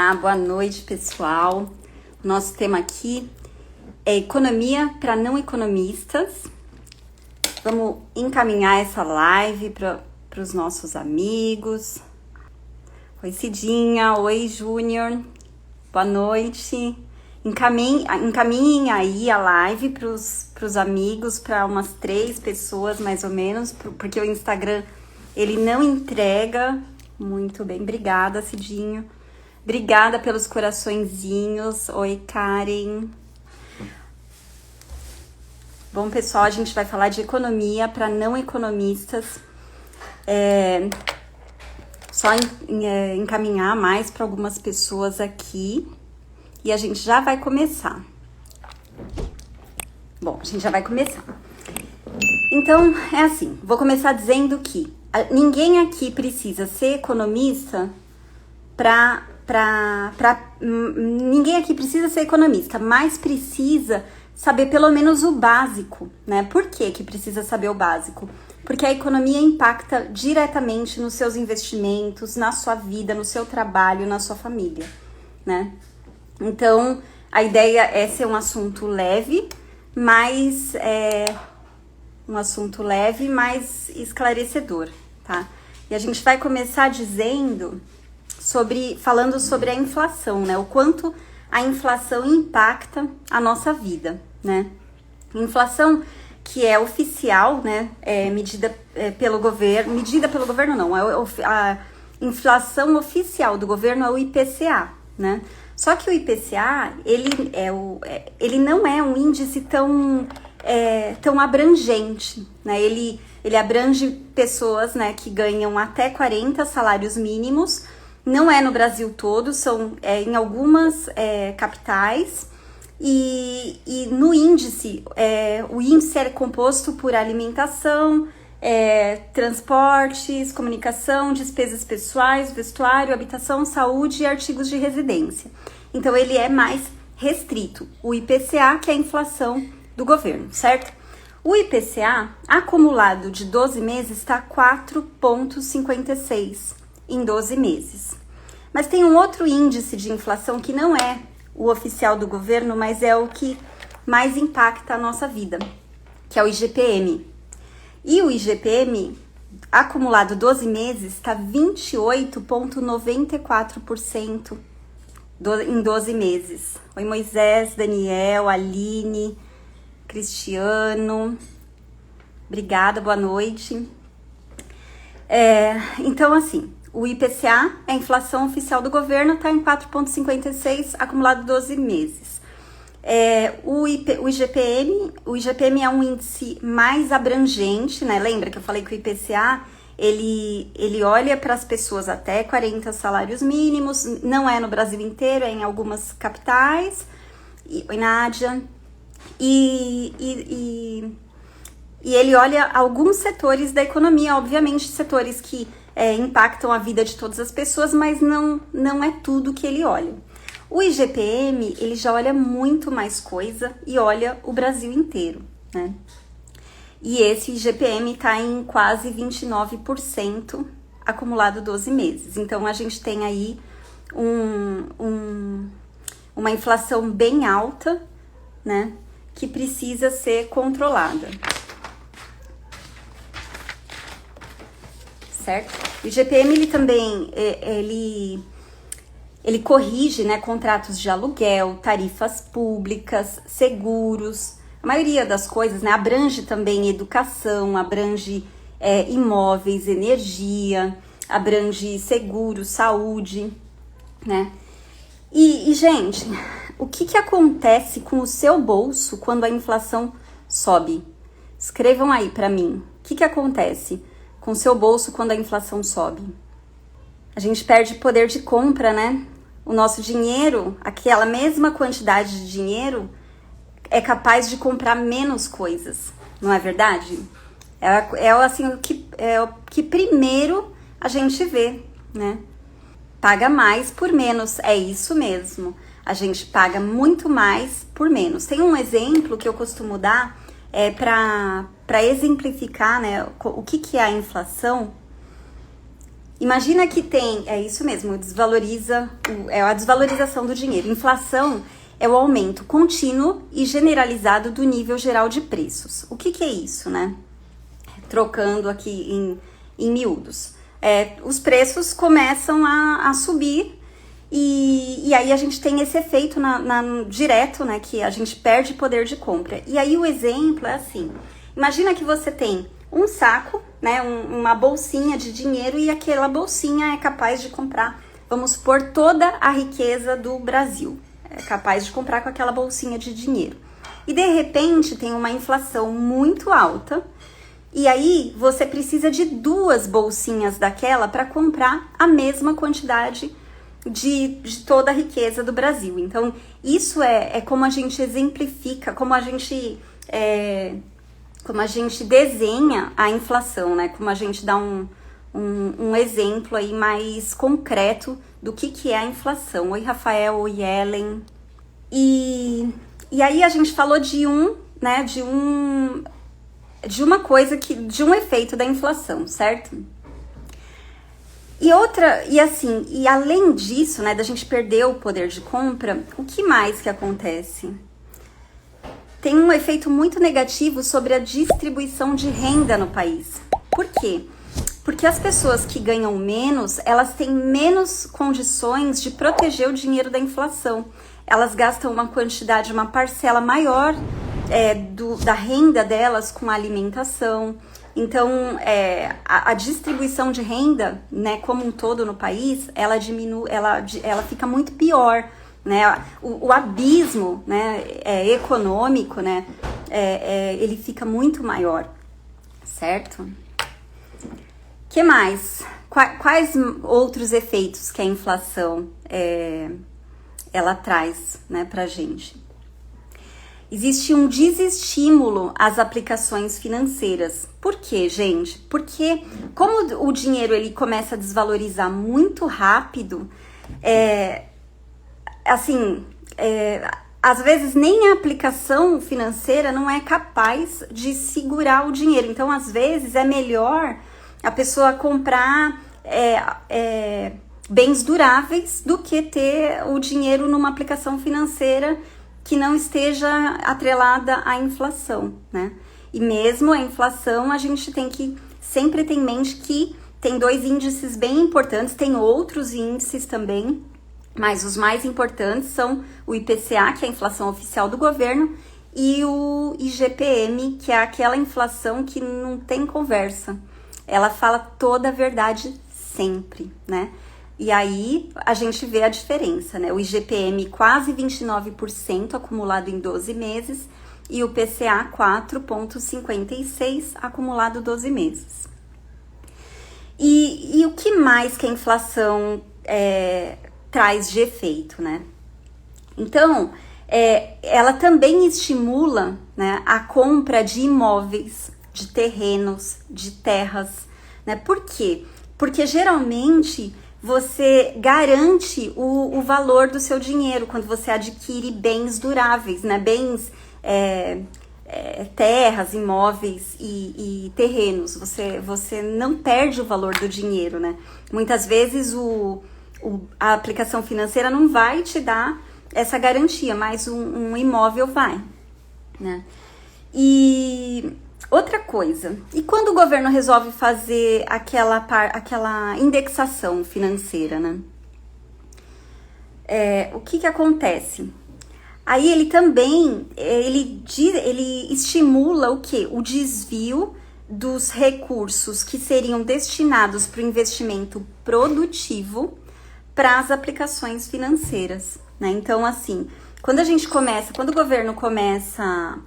Olá, boa noite, pessoal. Nosso tema aqui é economia para não economistas. Vamos encaminhar essa live para os nossos amigos. Oi, Cidinha. Oi, Júnior. Boa noite. Encaminhem aí a live para os amigos, para umas 3 pessoas mais ou menos, porque o Instagram ele não entrega. Muito bem, obrigada, Cidinho. Obrigada pelos coraçõezinhos. Oi, Karen. Bom, pessoal, a gente vai falar de economia para não economistas. Só encaminhar mais para algumas pessoas aqui e a gente já vai começar. Bom, a gente já vai começar. Então, é assim, vou começar dizendo que ninguém aqui precisa ser economista ninguém aqui precisa ser economista, mas precisa saber pelo menos o básico, né? Por que precisa saber o básico? Porque a economia impacta diretamente nos seus investimentos, na sua vida, no seu trabalho, na sua família, né? Então, a ideia é ser um assunto leve, mas esclarecedor, tá? E a gente vai começar falando sobre a inflação, né? O quanto a inflação impacta a nossa vida, né? Inflação que é oficial, né? Medida pelo governo não, a inflação oficial do governo é o IPCA, né? Só que o IPCA, ele não é um índice tão abrangente, né? Ele abrange pessoas, né, que ganham até 40 salários mínimos, não é no Brasil todo, são em algumas capitais, e no índice, o índice é composto por alimentação, transportes, comunicação, despesas pessoais, vestuário, habitação, saúde e artigos de residência. Então, ele é mais restrito. O IPCA, que é a inflação do governo, certo? O IPCA, acumulado de 12 meses, está 4,56 em 12 meses. Mas tem um outro índice de inflação que não é o oficial do governo, mas é o que mais impacta a nossa vida, que é o IGPM. E o IGPM, acumulado 12 meses, está 28,94% em 12 meses. Oi, Moisés, Daniel, Aline, Cristiano. Obrigada, boa noite. Então, assim, o IPCA, a inflação oficial do governo, está em 4,56, acumulado 12 meses. O IGPM é um índice mais abrangente, né? Lembra que eu falei que o IPCA, ele olha para as pessoas até 40 salários mínimos, não é no Brasil inteiro, é em algumas capitais. Oi, Nádia. E ele olha alguns setores da economia, obviamente setores que impactam a vida de todas as pessoas, mas não é tudo que ele olha. O IGPM, ele já olha muito mais coisa e olha o Brasil inteiro, né? E esse IGPM está em quase 29%, acumulado 12 meses. Então, a gente tem aí uma inflação bem alta, né? Que precisa ser controlada. Certo? O IGPM, ele também, ele corrige, né, contratos de aluguel, tarifas públicas, seguros, a maioria das coisas, né, abrange também educação, abrange imóveis, energia, abrange seguro, saúde, né? E gente, o que acontece com o seu bolso quando a inflação sobe? Escrevam aí pra mim, o que acontece com o seu bolso quando a inflação sobe? A gente perde poder de compra, né? O nosso dinheiro, aquela mesma quantidade de dinheiro, é capaz de comprar menos coisas, não é verdade? Assim, o que primeiro a gente vê, né? Paga mais por menos, é isso mesmo. A gente paga muito mais por menos. Tem um exemplo que eu costumo dar para exemplificar, né, o que é a inflação. Imagina que tem, é isso mesmo, é a desvalorização do dinheiro. Inflação é o aumento contínuo e generalizado do nível geral de preços. O que é isso, né? Trocando aqui em miúdos. Os preços começam a subir e aí a gente tem esse efeito direto, né? Que a gente perde poder de compra. E aí o exemplo é assim, imagina que você tem um saco, né, uma bolsinha de dinheiro e aquela bolsinha é capaz de comprar, vamos supor, toda a riqueza do Brasil. É capaz de comprar com aquela bolsinha de dinheiro. E de repente tem uma inflação muito alta e aí você precisa de 2 bolsinhas daquela para comprar a mesma quantidade de toda a riqueza do Brasil. Então isso é como a gente exemplifica, como a gente desenha a inflação, né? Como a gente dá um exemplo aí mais concreto do que é a inflação. Oi, Rafael, oi, Ellen. E aí a gente falou de um efeito da inflação, certo? E além disso, né, da gente perder o poder de compra, o que mais que acontece? Tem um efeito muito negativo sobre a distribuição de renda no país. Por quê? Porque as pessoas que ganham menos, elas têm menos condições de proteger o dinheiro da inflação. Elas gastam uma parcela maior da renda delas com alimentação. Então, a distribuição de renda, né, como um todo no país, ela diminui, ela fica muito pior. Né, o abismo, né, econômico, né, ele fica muito maior, certo? Que mais? Quais outros efeitos que a inflação ela traz, né, pra gente? Existe um desestímulo às aplicações financeiras. Por quê, gente? Porque como o dinheiro ele começa a desvalorizar muito rápido, às vezes nem a aplicação financeira não é capaz de segurar o dinheiro. Então, às vezes, é melhor a pessoa comprar bens duráveis do que ter o dinheiro numa aplicação financeira que não esteja atrelada à inflação, né? E mesmo a inflação, a gente tem que sempre ter em mente que tem 2 índices bem importantes, tem outros índices também, mas os mais importantes são o IPCA, que é a inflação oficial do governo, e o IGPM, que é aquela inflação que não tem conversa. Ela fala toda a verdade sempre, né? E aí a gente vê a diferença, né? O IGPM quase 29% acumulado em 12 meses e o PCA 4,56% acumulado 12 meses. E o que mais que a inflação traz de efeito, né? Então, ela também estimula, né, a compra de imóveis, de terrenos, de terras, né? Por quê? Porque geralmente você garante o valor do seu dinheiro quando você adquire bens duráveis, né? Bens, terras, imóveis e terrenos. Você não perde o valor do dinheiro, né? Muitas vezes a aplicação financeira não vai te dar essa garantia, mas um imóvel vai, né? E outra coisa, e quando o governo resolve fazer aquela indexação financeira, né? O que acontece? Aí ele também, ele estimula o quê? O desvio dos recursos que seriam destinados para o investimento produtivo para as aplicações financeiras, né? Então, assim, quando o governo começa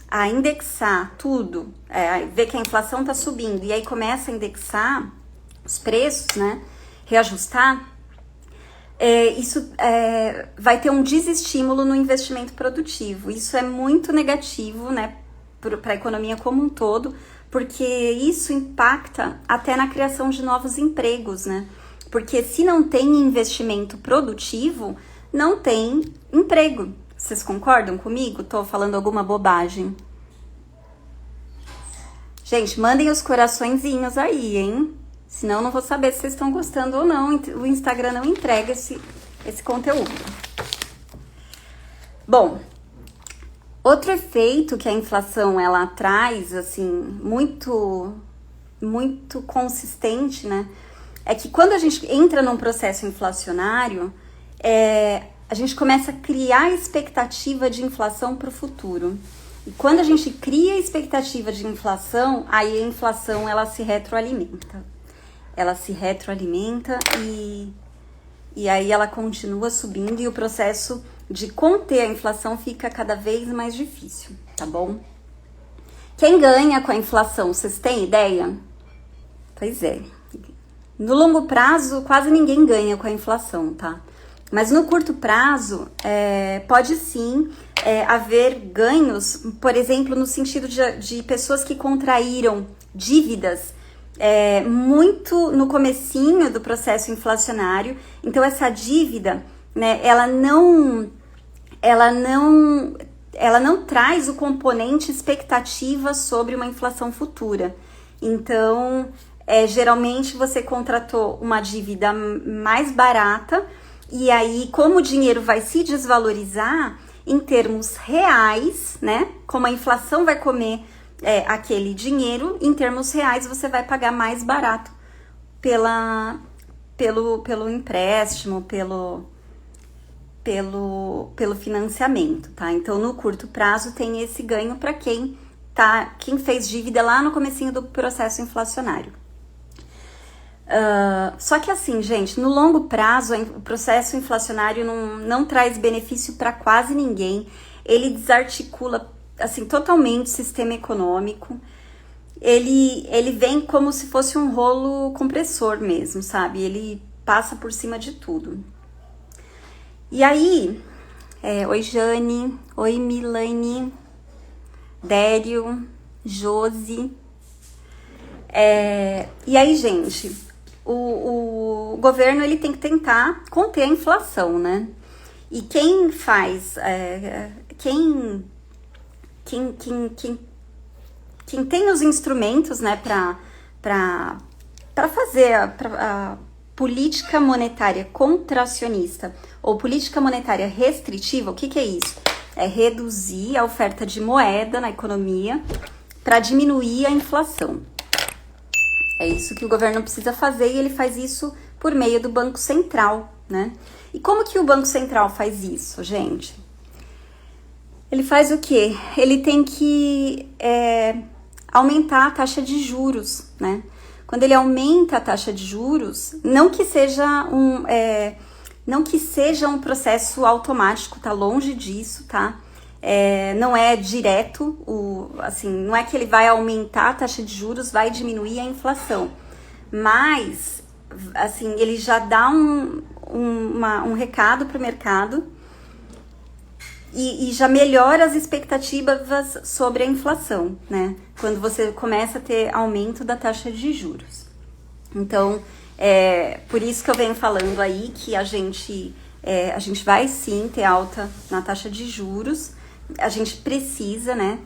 a indexar tudo, vê que a inflação está subindo e aí começa a indexar os preços, né? Reajustar, isso vai ter um desestímulo no investimento produtivo. Isso é muito negativo, né, para a economia como um todo, porque isso impacta até na criação de novos empregos, né? Porque se não tem investimento produtivo, não tem emprego. Vocês concordam comigo? Tô falando alguma bobagem? Gente, mandem os coraçõezinhos aí, hein? Senão eu não vou saber se vocês estão gostando ou não. O Instagram não entrega esse conteúdo. Bom, outro efeito que a inflação ela traz, assim, muito consistente, né? É que quando a gente entra num processo inflacionário, a gente começa a criar expectativa de inflação para o futuro. E quando a gente cria expectativa de inflação, aí a inflação ela se retroalimenta. Ela se retroalimenta e aí ela continua subindo e o processo de conter a inflação fica cada vez mais difícil, tá bom? Quem ganha com a inflação, vocês têm ideia? Pois é. No longo prazo, quase ninguém ganha com a inflação, tá? Mas no curto prazo, pode sim haver ganhos, por exemplo, no sentido de pessoas que contraíram dívidas muito no comecinho do processo inflacionário. Então, essa dívida, né, ela não traz o componente expectativa sobre uma inflação futura. Então, geralmente você contratou uma dívida mais barata e aí, como o dinheiro vai se desvalorizar em termos reais, né? Como a inflação vai comer aquele dinheiro, em termos reais você vai pagar mais barato pelo empréstimo, pelo financiamento, tá? Então, no curto prazo tem esse ganho para quem fez dívida lá no comecinho do processo inflacionário. Só que assim, gente, no longo prazo o processo inflacionário não traz benefício para quase ninguém. Ele desarticula assim totalmente o sistema econômico. Ele vem como se fosse um rolo compressor mesmo, sabe? Ele passa por cima de tudo. E aí, oi Jane, oi Milane, Dério, Josi. E aí, gente, o governo ele tem que tentar conter a inflação, né? E quem faz, quem tem os instrumentos, né, para fazer a política monetária contracionista ou política monetária restritiva, o que é isso? É reduzir a oferta de moeda na economia para diminuir a inflação. É isso que o governo precisa fazer e ele faz isso por meio do Banco Central, né? E como que o Banco Central faz isso, gente? Ele faz o quê? Ele tem que aumentar a taxa de juros, né? Quando ele aumenta a taxa de juros, não que seja um processo automático, tá longe disso, tá? Não é direto, não é que ele vai aumentar a taxa de juros, vai diminuir a inflação, mas assim, ele já dá um recado para o mercado e já melhora as expectativas sobre a inflação, né? Quando você começa a ter aumento da taxa de juros. Então, por isso que eu venho falando aí que a gente vai sim ter alta na taxa de juros. A gente precisa, né?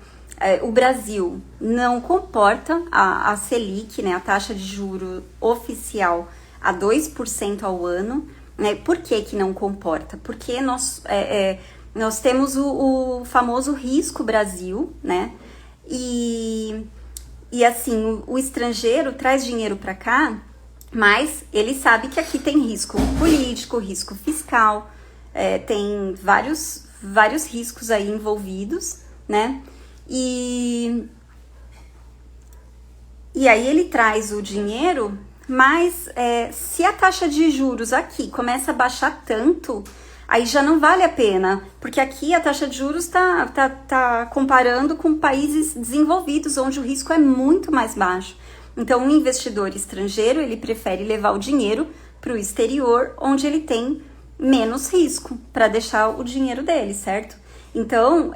O Brasil não comporta a Selic, né? A taxa de juro oficial a 2% ao ano, né? Por que não comporta? Porque nós temos o famoso risco Brasil, né? E assim, o estrangeiro traz dinheiro para cá, mas ele sabe que aqui tem risco político, risco fiscal, tem vários riscos aí envolvidos, né? E aí ele traz o dinheiro, mas se a taxa de juros aqui começa a baixar tanto, aí já não vale a pena, porque aqui a taxa de juros tá comparando com países desenvolvidos, onde o risco é muito mais baixo. Então, o investidor estrangeiro, ele prefere levar o dinheiro para o exterior, onde ele tem menos risco, para deixar o dinheiro dele, certo? Então,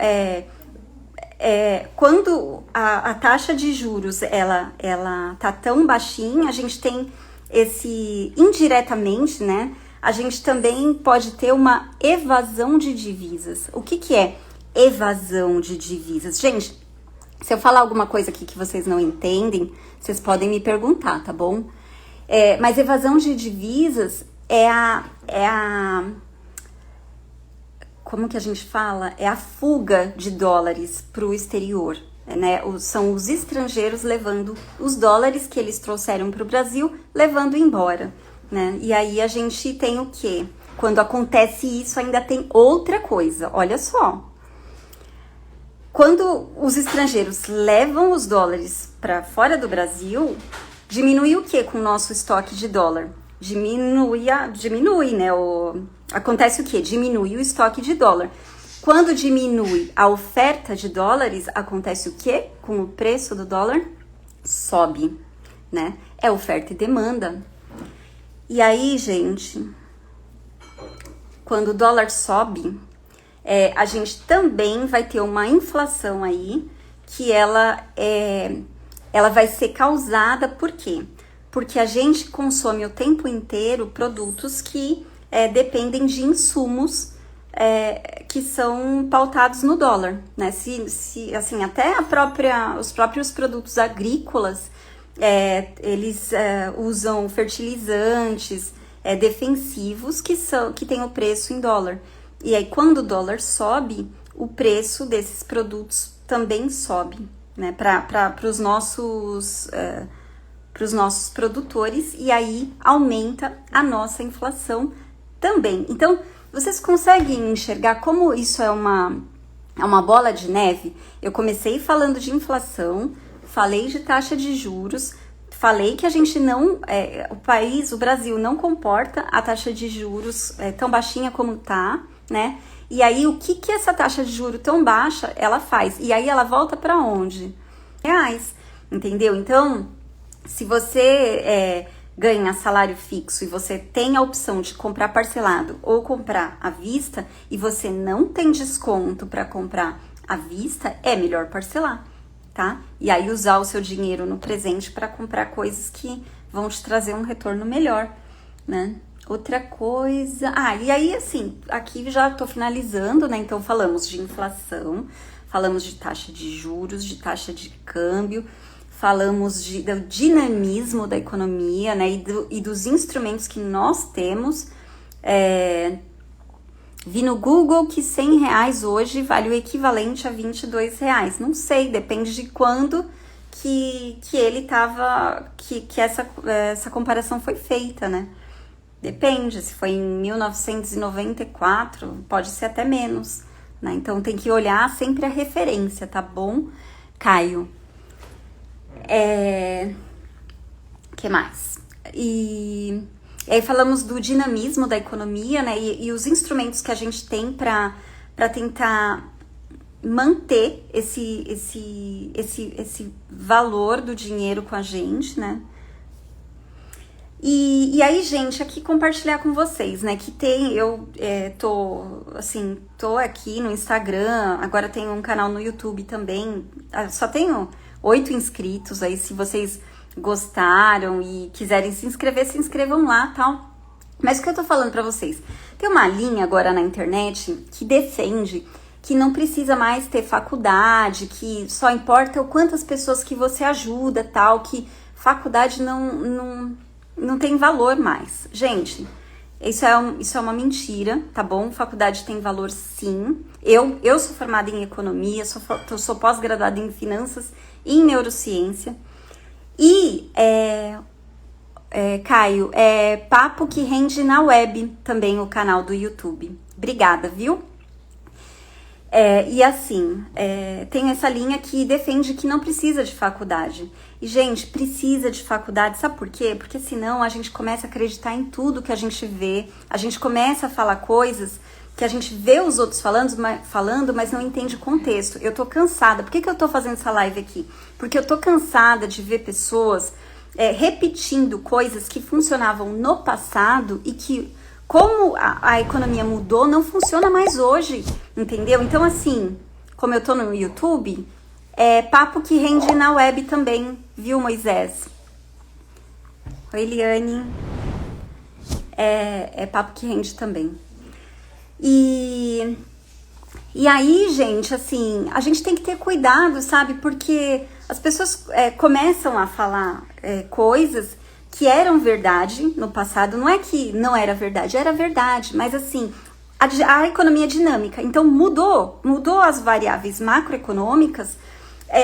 quando a taxa de juros, ela tá tão baixinha, a gente tem indiretamente, né? A gente também pode ter uma evasão de divisas. O que é evasão de divisas? Gente, se eu falar alguma coisa aqui que vocês não entendem, vocês podem me perguntar, tá bom? Mas evasão de divisas como que a gente fala? É a fuga de dólares para o exterior, né? São os estrangeiros levando os dólares que eles trouxeram para o Brasil, levando embora, né? E aí a gente tem o quê? Quando acontece isso, ainda tem outra coisa, olha só. Quando os estrangeiros levam os dólares para fora do Brasil, diminui o que com o nosso estoque de dólar? Diminui, né? Acontece o que? Diminui o estoque de dólar. Quando diminui a oferta de dólares, acontece o que com o preço do dólar? Sobe, né? É oferta e demanda. E aí, gente, quando o dólar sobe, a gente também vai ter uma inflação aí, que ela vai ser causada por quê? Porque a gente consome o tempo inteiro produtos que dependem de insumos que são pautados no dólar, né? Assim, até os próprios produtos agrícolas, eles usam fertilizantes defensivos que têm o preço em dólar. E aí, quando o dólar sobe, o preço desses produtos também sobe, né? Para os nossos produtores, e aí aumenta a nossa inflação também. Então, vocês conseguem enxergar como isso é uma bola de neve? Eu comecei falando de inflação, falei de taxa de juros, falei que a gente não, o Brasil não comporta a taxa de juros tão baixinha como tá, né? E aí, o que essa taxa de juros tão baixa ela faz? E aí, ela volta para onde? Reais, entendeu? Então, se você ganha salário fixo e você tem a opção de comprar parcelado ou comprar à vista e você não tem desconto para comprar à vista, é melhor parcelar, tá? E aí usar o seu dinheiro no presente para comprar coisas que vão te trazer um retorno melhor, né? Outra coisa... e aí assim, aqui já tô finalizando, né? Então falamos de inflação, falamos de taxa de juros, de taxa de câmbio, falamos do dinamismo da economia, né, e dos instrumentos que nós temos. Vi no Google que R$100 hoje vale o equivalente a R$22. Não sei, depende de quando que ele tava, que essa comparação foi feita, né? Depende, se foi em 1994, pode ser até menos, né? Então tem que olhar sempre a referência, tá bom, Caio? Que mais? E aí falamos do dinamismo da economia, né? E os instrumentos que a gente tem para tentar manter esse valor do dinheiro com a gente, né? E aí, gente, aqui compartilhar com vocês, né? Que tô aqui no Instagram, agora tenho um canal no YouTube também. Só tenho 8 inscritos aí, se vocês gostaram e quiserem se inscrevam lá, tal. Mas o que eu tô falando pra vocês? Tem uma linha agora na internet que defende que não precisa mais ter faculdade, que só importa o quantas pessoas que você ajuda, tal, que faculdade não tem valor mais. Gente, isso é uma mentira, tá bom? Faculdade tem valor sim. Eu sou formada em economia, sou pós-graduada em finanças e em neurociência. E, Caio, Papo que Rende na Web, também o canal do YouTube. Obrigada, viu? E assim, tem essa linha que defende que não precisa de faculdade. E, gente, precisa de faculdade, sabe por quê? Porque senão a gente começa a acreditar em tudo que a gente vê, a gente começa a falar coisas que a gente vê os outros falando, mas não entende o contexto. Eu tô cansada. Por que eu tô fazendo essa live aqui? Porque eu tô cansada de ver pessoas repetindo coisas que funcionavam no passado e que, como a economia mudou, não funciona mais hoje, entendeu? Então, assim, como eu tô no YouTube, Papo que Rende na Web também, viu, Moisés? Oi, Eliane. Papo que Rende também. E aí, gente, assim, a gente tem que ter cuidado, sabe? Porque as pessoas começam a falar coisas, que eram verdade no passado. Não é que não era verdade, mas assim, a economia é dinâmica, então mudou as variáveis macroeconômicas.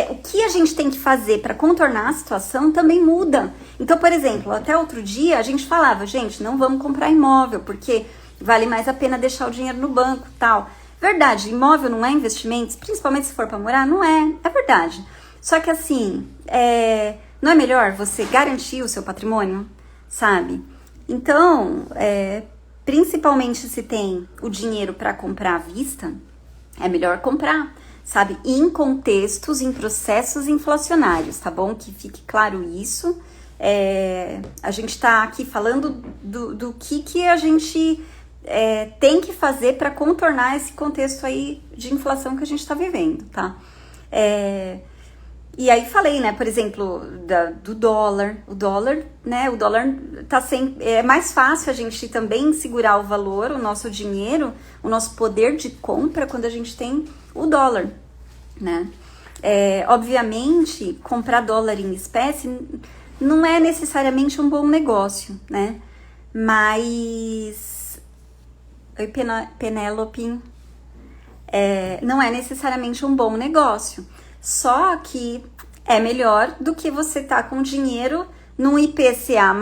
O que a gente tem que fazer para contornar a situação também muda. Então, por exemplo, até outro dia a gente falava, gente, não vamos comprar imóvel, porque vale mais a pena deixar o dinheiro no banco, tal. Verdade, imóvel não é investimento, principalmente se for para morar, não é verdade. Só que assim, não é melhor você garantir o seu patrimônio, sabe? Então, principalmente se tem o dinheiro para comprar à vista, é melhor comprar, sabe? Em contextos, em processos inflacionários, tá bom? Que fique claro isso. A gente tá aqui falando do que a gente tem que fazer para contornar esse contexto aí de inflação que a gente tá vivendo, tá? E aí falei, né, por exemplo, do dólar. O dólar tá sempre... É mais fácil a gente também segurar o valor, o nosso dinheiro, o nosso poder de compra quando a gente tem o dólar, né? Obviamente, comprar dólar em espécie não é necessariamente um bom negócio, né? Mas... Oi, Penélope. Não é necessariamente um bom negócio. Só que é melhor do que você tá com dinheiro no IPCA+,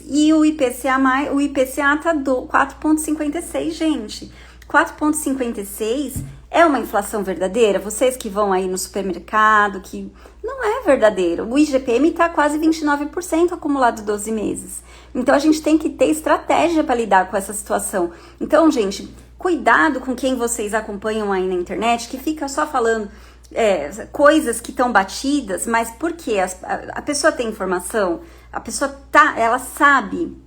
e o IPCA tá 4,56, gente. 4,56 é uma inflação verdadeira? Vocês que vão aí no supermercado, que não é verdadeiro. O IGPM tá quase 29% acumulado 12 meses. Então a gente tem que ter estratégia para lidar com essa situação. Então, gente, cuidado com quem vocês acompanham aí na internet, que fica só falando coisas que estão batidas, mas por quê? A pessoa tem informação, a pessoa ela sabe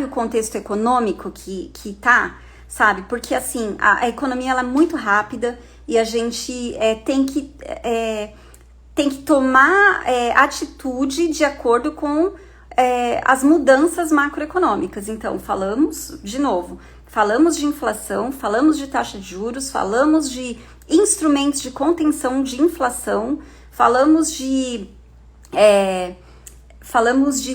o contexto econômico que tá, sabe? Porque assim, a economia ela é muito rápida e a gente tem que tomar atitude de acordo com as mudanças macroeconômicas. Então, falamos de inflação, falamos de taxa de juros, falamos de instrumentos de contenção de inflação, falamos de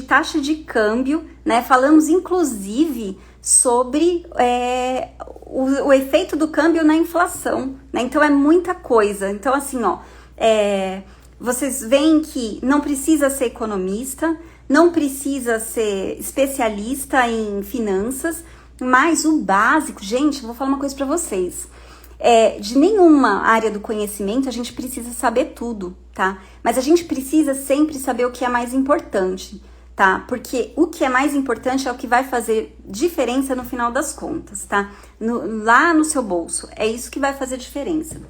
taxa de câmbio, né? Falamos inclusive sobre o efeito do câmbio na inflação, né? Então é muita coisa. Então assim, vocês veem que não precisa ser economista, não precisa ser especialista em finanças, mas o básico, gente, vou falar uma coisa pra vocês. De nenhuma área do conhecimento a gente precisa saber tudo, tá? Mas a gente precisa sempre saber o que é mais importante, tá? Porque o que é mais importante é o que vai fazer diferença no final das contas, tá? Lá no seu bolso, é isso que vai fazer diferença.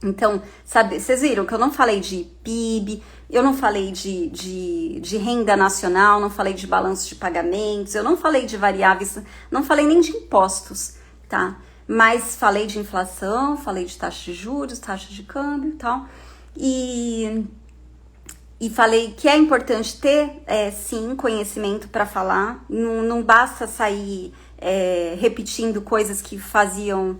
Então, sabe, vocês viram que eu não falei de PIB, eu não falei de renda nacional, não falei de balanço de pagamentos, eu não falei de variáveis, não falei nem de impostos, tá? Mas falei de inflação, falei de taxa de juros, taxa de câmbio e tal. E falei que é importante ter, sim, conhecimento para falar. Não basta sair repetindo coisas que faziam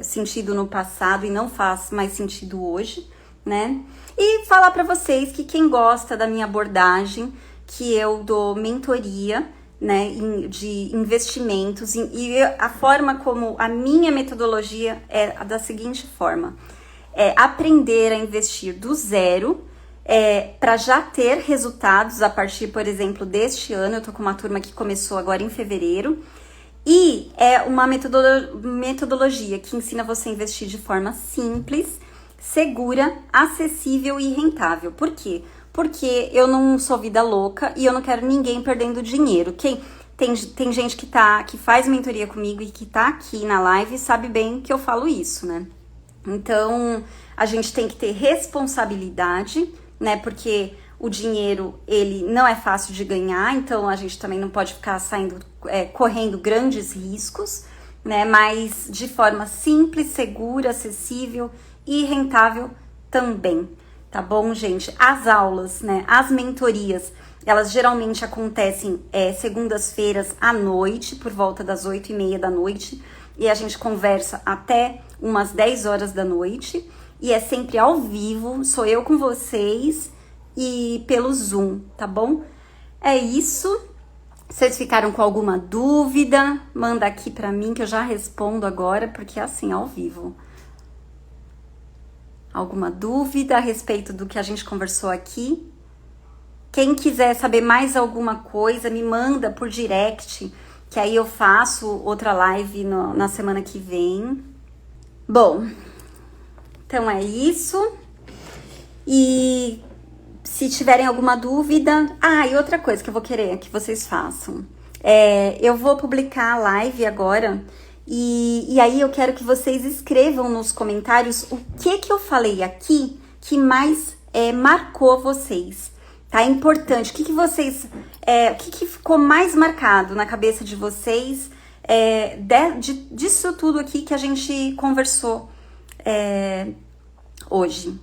sentido no passado e não faz mais sentido hoje, né? E falar para vocês que quem gosta da minha abordagem, que eu dou mentoria, né, de investimentos, e a forma como a minha metodologia é da seguinte forma: aprender a investir do zero, para já ter resultados a partir, por exemplo, deste ano. Eu tô com uma turma que começou agora em fevereiro, e é uma metodologia que ensina você a investir de forma simples, segura, acessível e rentável. Por quê? Porque eu não sou vida louca e eu não quero ninguém perdendo dinheiro. Tem gente que faz mentoria comigo e que tá aqui na live sabe bem que eu falo isso, né? Então, a gente tem que ter responsabilidade, né? Porque o dinheiro, ele não é fácil de ganhar, então a gente também não pode ficar correndo grandes riscos, né? Mas de forma simples, segura, acessível e rentável também, tá bom, gente? As aulas, né? As mentorias, elas geralmente acontecem segundas-feiras à noite, por volta das 8h30 da noite, e a gente conversa até umas 10 horas da noite, e é sempre ao vivo, sou eu com vocês, e pelo Zoom, tá bom? É isso. Vocês ficaram com alguma dúvida? Manda aqui pra mim que eu já respondo agora, porque é assim, ao vivo. Alguma dúvida a respeito do que a gente conversou aqui? Quem quiser saber mais alguma coisa, me manda por direct, que aí eu faço outra live na semana que vem. Bom, então é isso. E se tiverem alguma dúvida... Ah, e outra coisa que eu vou querer que vocês façam. Eu vou publicar a live agora e aí eu quero que vocês escrevam nos comentários o que eu falei aqui que mais marcou vocês. Tá? É importante. O que vocês... o que ficou mais marcado na cabeça de vocês disso tudo aqui que a gente conversou hoje.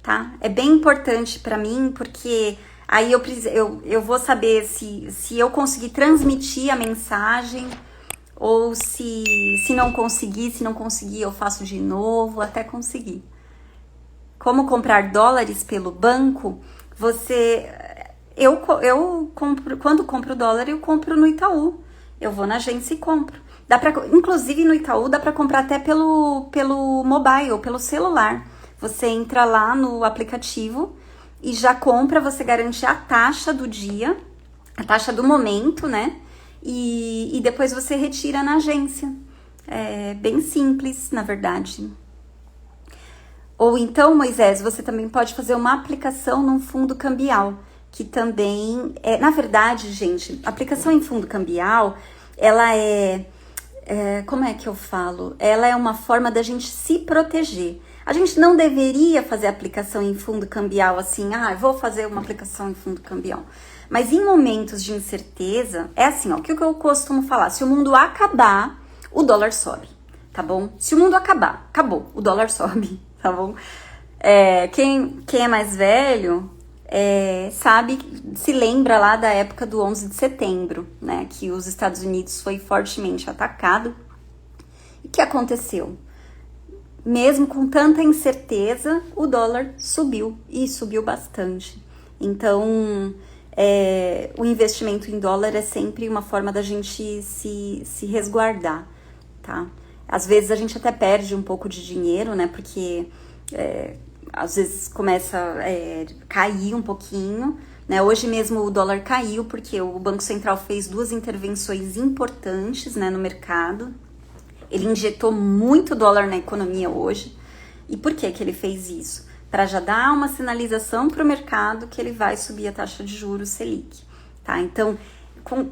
Tá? É bem importante pra mim, porque aí eu vou saber se eu conseguir transmitir a mensagem ou se não conseguir, eu faço de novo até conseguir. Como comprar dólares pelo banco, eu compro, quando compro dólar, eu compro no Itaú. Eu vou na agência e compro. Inclusive no Itaú dá pra comprar até pelo mobile, pelo celular. Você entra lá no aplicativo e já compra, você garante a taxa do dia, a taxa do momento, né? E depois você retira na agência. É bem simples, na verdade. Ou então, Moisés, você também pode fazer uma aplicação num fundo cambial, que também na verdade, gente, aplicação em fundo cambial, ela como é que eu falo? Ela é uma forma da gente se proteger. A gente não deveria fazer aplicação em fundo cambial assim, vou fazer uma aplicação em fundo cambial. Mas em momentos de incerteza, é assim, ó, o que eu costumo falar? Se o mundo acabar, o dólar sobe, tá bom? Se o mundo acabar, acabou, o dólar sobe, tá bom? Quem é mais velho sabe, se lembra lá da época do 11 de setembro, né? Que os Estados Unidos foi fortemente atacado. E o que aconteceu? Mesmo com tanta incerteza, o dólar subiu, e subiu bastante. Então, o investimento em dólar é sempre uma forma da gente se resguardar, tá? Às vezes a gente até perde um pouco de dinheiro, né? Porque às vezes começa a cair um pouquinho, né? Hoje mesmo o dólar caiu porque o Banco Central fez 2 intervenções importantes, né, no mercado. Ele injetou muito dólar na economia hoje. E por que ele fez isso? Para já dar uma sinalização para o mercado que ele vai subir a taxa de juros Selic, tá? Então,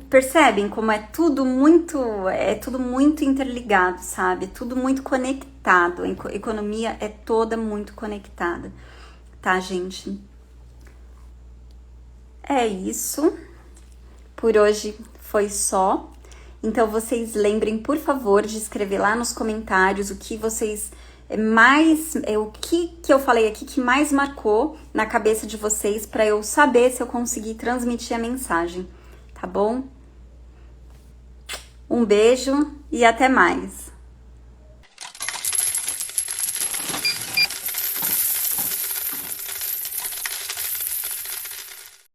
percebem como é tudo muito interligado, sabe? É tudo muito conectado. A economia é toda muito conectada, tá, gente? É isso. Por hoje foi só. Então, vocês lembrem, por favor, de escrever lá nos comentários o que vocês o que eu falei aqui que mais marcou na cabeça de vocês, para eu saber se eu consegui transmitir a mensagem, tá bom? Um beijo e até mais!